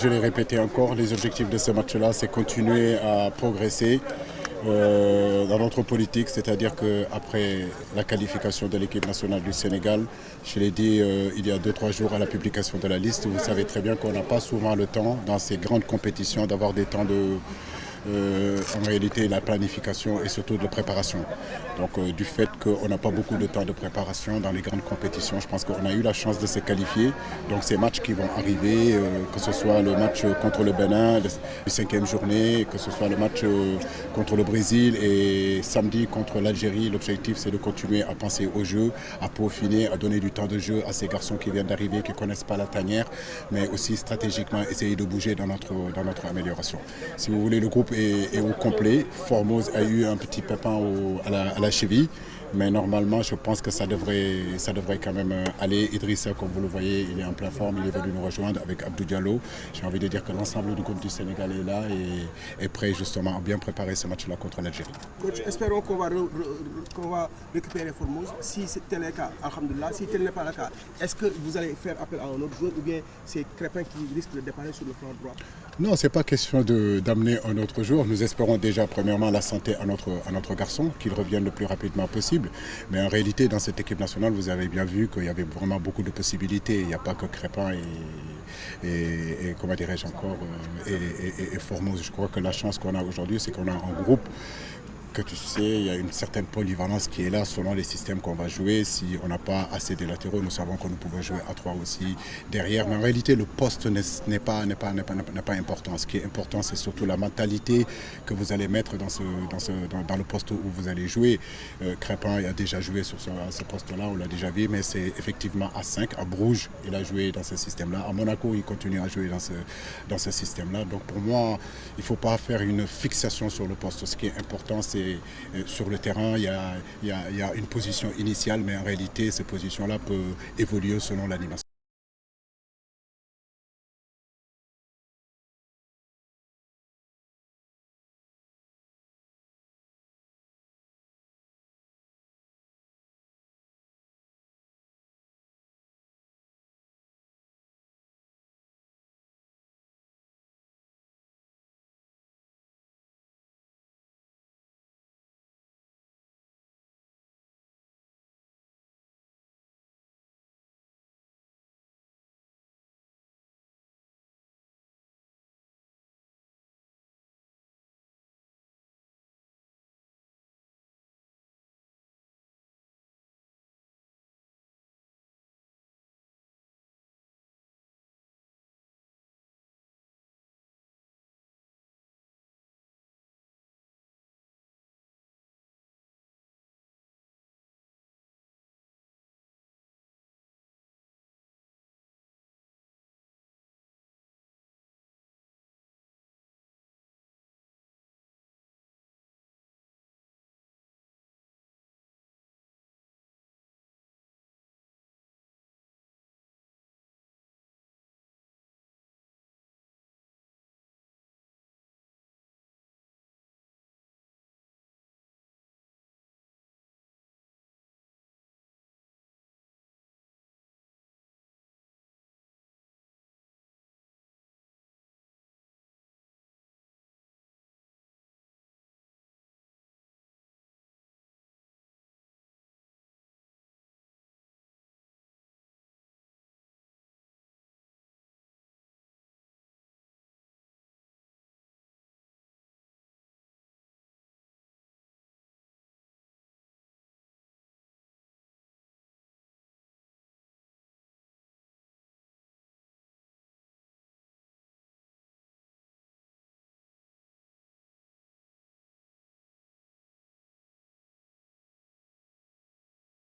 Je l'ai répété encore, les objectifs de ce match-là, c'est continuer à progresser dans notre politique, c'est-à-dire qu'après la qualification de l'équipe nationale du Sénégal, je l'ai dit il y a 2-3 jours à la publication de la liste, vous savez très bien qu'on n'a pas souvent le temps dans ces grandes compétitions d'avoir des temps en réalité la planification et surtout de préparation. Donc du fait qu'on n'a pas beaucoup de temps de préparation dans les grandes compétitions, je pense qu'on a eu la chance de se qualifier. Donc ces matchs qui vont arriver, que ce soit le match contre le Bénin, la 5e journée, que ce soit le match contre le Brésil et samedi contre l'Algérie, l'objectif c'est de continuer à penser au jeu, à peaufiner, à donner du temps de jeu à ces garçons qui viennent d'arriver, qui ne connaissent pas la tanière, mais aussi stratégiquement essayer de bouger dans notre amélioration. Si vous voulez, le groupe est au complet. Formose a eu un petit pépin à la cheville, mais normalement je pense que ça devrait quand même aller. Idrissa, comme vous le voyez, il est en pleine forme, il est venu nous rejoindre avec Abdou Diallo. J'ai envie de dire que l'ensemble du groupe du Sénégal est là et est prêt justement à bien préparer ce match-là contre l'Algérie. Coach, espérons qu'on va récupérer Formose. Si tel est le cas, alhamdoulilah. Si tel n'est pas le cas, est-ce que vous allez faire appel à un autre joueur ou bien c'est Crépin qui risque de dépanner sur le flanc droit? Non, ce n'est pas question d'amener un autre joueur. Nous espérons déjà premièrement la santé à notre garçon, qu'il revienne le plus rapidement possible. Mais en réalité, dans cette équipe nationale, vous avez bien vu qu'il y avait vraiment beaucoup de possibilités. Il n'y a pas que Crépin et comment dirais-je encore, et Formose. Je crois que la chance qu'on a aujourd'hui, c'est qu'on a un groupe que tu sais, il y a une certaine polyvalence qui est là selon les systèmes qu'on va jouer. Si on n'a pas assez de latéraux, nous savons que nous pouvons jouer à 3 aussi derrière. Mais en réalité, le poste n'est pas important. Ce qui est important, c'est surtout la mentalité que vous allez mettre dans le poste où vous allez jouer. Crépin a déjà joué sur ce poste-là, on l'a déjà vu, mais c'est effectivement à 5. À Bruges, il a joué dans ce système-là. À Monaco, il continue à jouer dans ce système-là. Donc pour moi, il ne faut pas faire une fixation sur le poste. Ce qui est important, c'est sur le terrain, il y a une position initiale, mais en réalité, cette position-là peut évoluer selon l'animation.